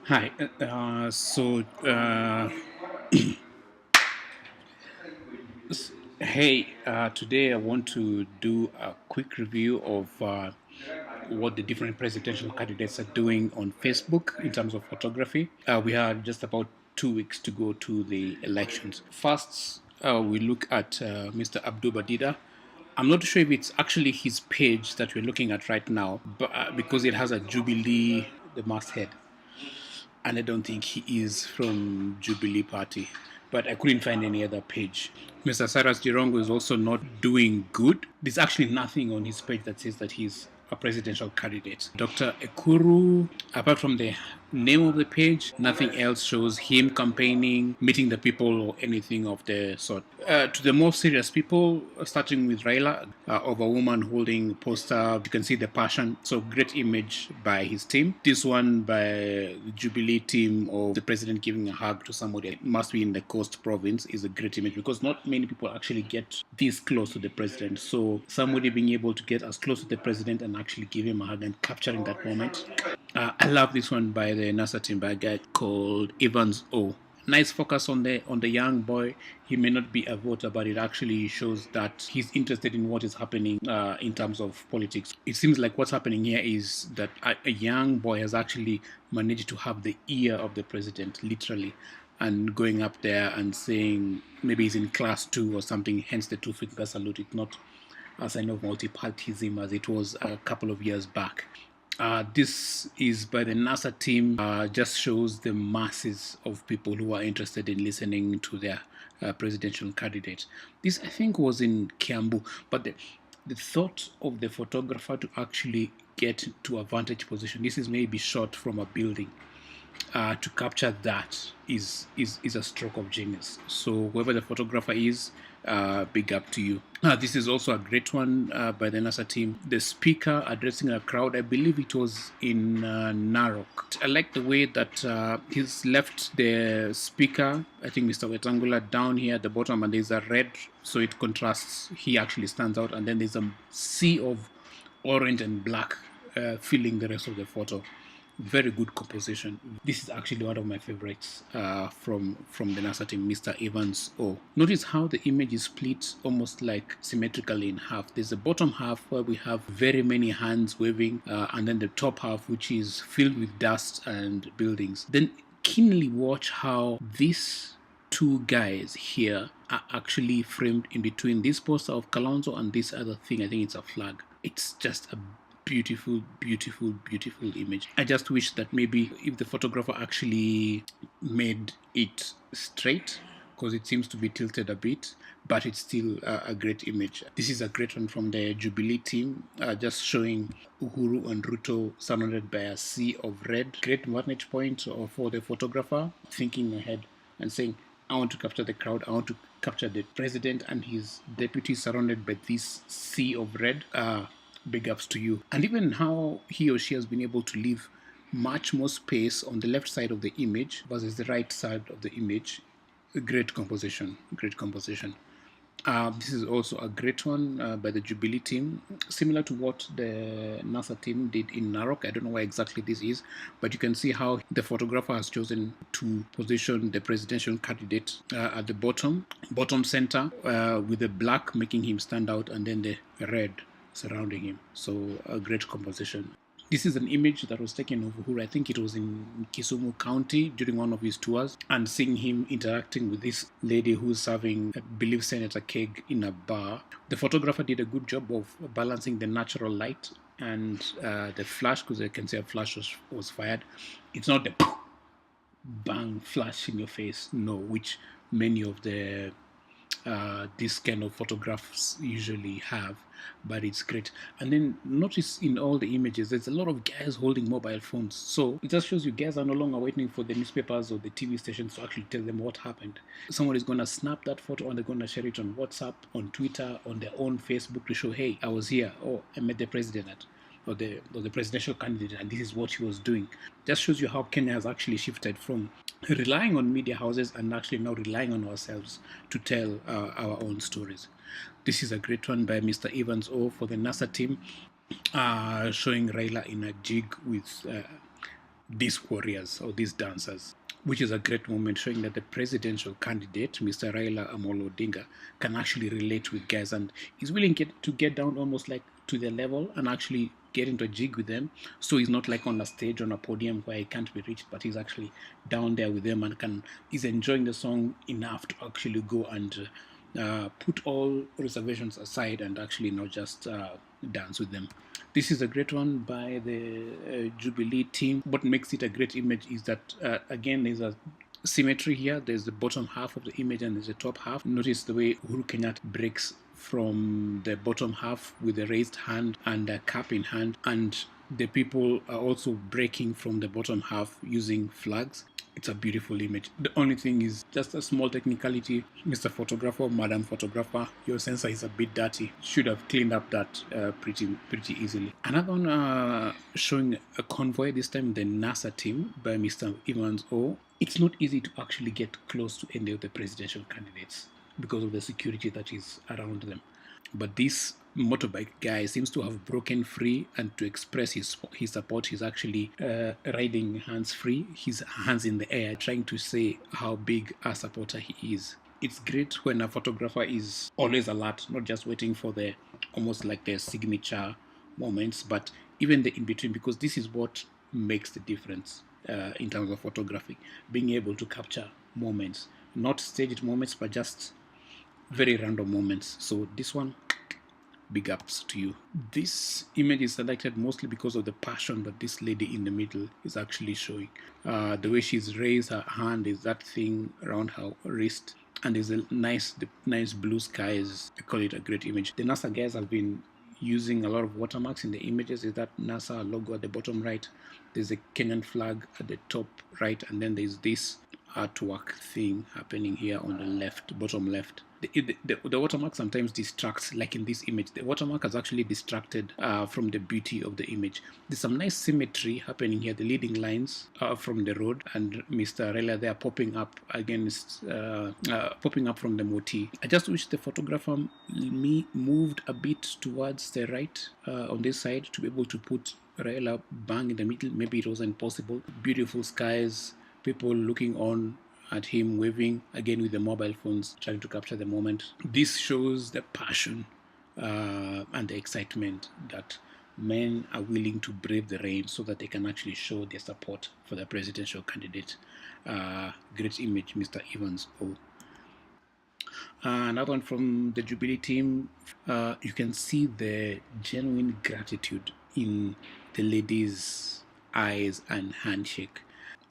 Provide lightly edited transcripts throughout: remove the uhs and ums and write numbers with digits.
Hi. Hey, today I want to do a quick review of what the different presidential candidates are doing on Facebook in terms of photography. We have just about 2 weeks to go to the elections. First, we look at Mr. Abdul Badida. I'm not sure if it's actually his page that we're looking at right now, but because it has a Jubilee, the masthead, and I don't think he is from Jubilee Party. But I couldn't find any other page. Mr. Cyrus Jirongo is also not doing good. There's actually nothing on his page that says that he's a presidential candidate. Dr. Ekuru, apart from the name of the page, nothing else shows him campaigning, meeting the people, or anything of the sort. To the more serious people, starting with Raila, of a woman holding a poster, you can see the passion. So great image by his team. This one by the Jubilee team of the president giving a hug to somebody, it must be in the Coast Province, is a great image because not many people actually get this close to the president. So somebody being able to get as close to the president and actually give him a hug and capturing that moment. I love this one by the NASA team by a guy called Evans O. Nice focus on the young boy. He may not be a voter, but it actually shows that he's interested in what is happening in terms of politics. It seems like what's happening here is that a young boy has actually managed to have the ear of the president, literally, and going up there and saying maybe he's in class 2 or something. Hence the two-finger salute. It's not a sign of multipartyism as it was a couple of years back. This is by the NASA team, just shows the masses of people who are interested in listening to their presidential candidate. This, I think, was in Kiambu, but the thought of the photographer to actually get to a vantage position, this is maybe shot from a building, to capture that is a stroke of genius. So whoever the photographer is, big up to you. This is also a great one by the NASA team. The speaker addressing a crowd, I believe it was in Narok. I like the way that he's left the speaker, I think Mr. Wetangula, down here at the bottom, and there's a red, so it contrasts. He actually stands out, and then there's a sea of orange and black filling the rest of the photo. Very good composition. This is actually one of my favorites from the NASA team, Mr. Evans O. Notice how the image is split almost like symmetrically in half. There's a bottom half where we have very many hands waving, and then the top half which is filled with dust and buildings. Then keenly watch how these two guys here are actually framed in between this poster of Kalonzo and this other thing. I think it's a flag. It's just a beautiful, beautiful, beautiful image. I just wish that maybe if the photographer actually made it straight, because it seems to be tilted a bit, but it's still a great image. This is a great one from the Jubilee team, just showing Uhuru and Ruto surrounded by a sea of red. Great vantage point for the photographer, thinking ahead and saying, I want to capture the crowd, I want to capture the president and his deputy surrounded by this sea of red. Big ups to you. And even how he or she has been able to leave much more space on the left side of the image versus the right side of the image. Great composition. Great composition. This is also a great one by the Jubilee team, similar to what the NASA team did in Narok. I don't know where exactly this is, but you can see how the photographer has chosen to position the presidential candidate at the bottom center, with the black making him stand out, and then the red surrounding him. So a great composition. This is an image that was taken of Uhuru. I think it was in Kisumu County during one of his tours, and seeing him interacting with this lady who's serving, I believe, Senator Keg in a bar. The photographer did a good job of balancing the natural light and the flash, because I can see a flash was fired. It's not the bang flash in your face, no, which many of the this kind of photographs usually have, but it's great. And then notice in all the images there's a lot of guys holding mobile phones, so it just shows you guys are no longer waiting for the newspapers or the TV stations to actually tell them what happened. Someone is going to snap that photo and they're going to share it on WhatsApp, on Twitter, on their own Facebook to show, hey, I was here, oh, I met the president or the presidential candidate, and this is what he was doing. Just shows you how Kenya has actually shifted from relying on media houses and actually now relying on ourselves to tell our own stories. This is a great one by Mr. Evans O for the NASA team, showing Raila in a jig with these warriors or these dancers, which is a great moment showing that the presidential candidate, Mr. Raila Amolo Odinga, can actually relate with guys and is willing to get down almost like to their level and actually get into a jig with them. So he's not like on a stage, on a podium where he can't be reached, but he's actually down there with them and is enjoying the song enough to actually go and put all reservations aside and actually not just dance with them. This is a great one by the Jubilee team. What makes it a great image is that, again, there's a symmetry here. There's the bottom half of the image and there's the top half. Notice the way Uhuru Kenyatta breaks from the bottom half with a raised hand and a cap in hand, and the people are also breaking from the bottom half using flags. It's a beautiful image. The only thing is just a small technicality. Mr. Photographer, Madam Photographer, your sensor is a bit dirty. Should have cleaned up that pretty easily. Another one showing a convoy, this time the NASA team by Mr. Evans O. It's not easy to actually get close to any of the presidential candidates because of the security that is around them. But this motorbike guy seems to have broken free, and to express his support, he's actually riding hands free, his hands in the air, trying to say how big a supporter he is. It's great when a photographer is always alert, not just waiting for the almost like their signature moments, but even the in between, because this is what makes the difference in terms of photography, being able to capture moments, not staged moments, but just very random moments. So this one, big ups to you. This image is selected mostly because of the passion that this lady in the middle is actually showing. The way she's raised her hand is that thing around her wrist, and there's a nice blue skies. I call it a great image. The NASA guys have been using a lot of watermarks in the images. Is that NASA logo at the bottom right, there's a Kenyan flag at the top right, and then there's this artwork thing happening here on the left, bottom left. The watermark sometimes distracts, like in this image. The watermark has actually distracted from the beauty of the image. There's some nice symmetry happening here. The leading lines from the road and Mr. Raila there popping up against, popping up from the motif. I just wish the photographer moved a bit towards the right on this side to be able to put Raila bang in the middle. Maybe it wasn't possible. Beautiful skies, people looking on at him, waving again with the mobile phones, trying to capture the moment. This shows the passion and the excitement that men are willing to brave the rain so that they can actually show their support for the presidential candidate. Great image, Mr. Evans O. Another one from the Jubilee team. You can see the genuine gratitude in the lady's eyes and handshake.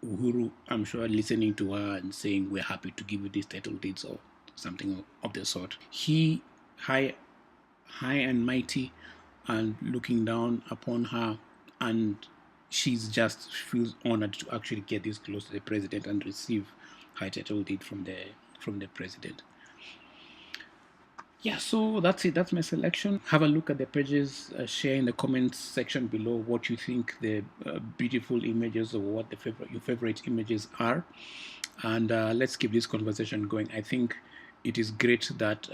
Uhuru, I'm sure, listening to her and saying, "We're happy to give you these title deeds," or something of the sort. He, high and mighty, and looking down upon her, and she's just feels honored to actually get this close to the president and receive high title deed from the president. Yeah, so that's it. That's my selection. Have a look at the pages. Share in the comments section below what you think the beautiful images or what your favorite images are, and let's keep this conversation going. I think it is great that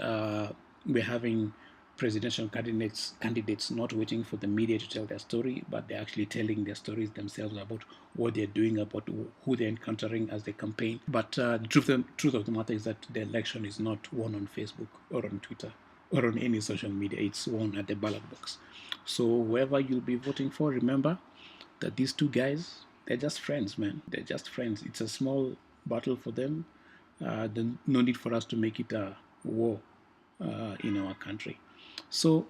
we're having presidential candidates not waiting for the media to tell their story, but they're actually telling their stories themselves about what they're doing, about who they're encountering as they campaign. But the truth of the matter is that the election is not won on Facebook or on Twitter or on any social media. It's won at the ballot box. So whoever you'll be voting for, remember that these two guys, they're just friends, man. They're just friends. It's a small battle for them. There's no need for us to make it a war in our country. So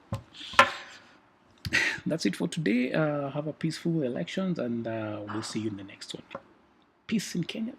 that's it for today. Have a peaceful elections, and we'll see you in the next one. Peace in Kenya.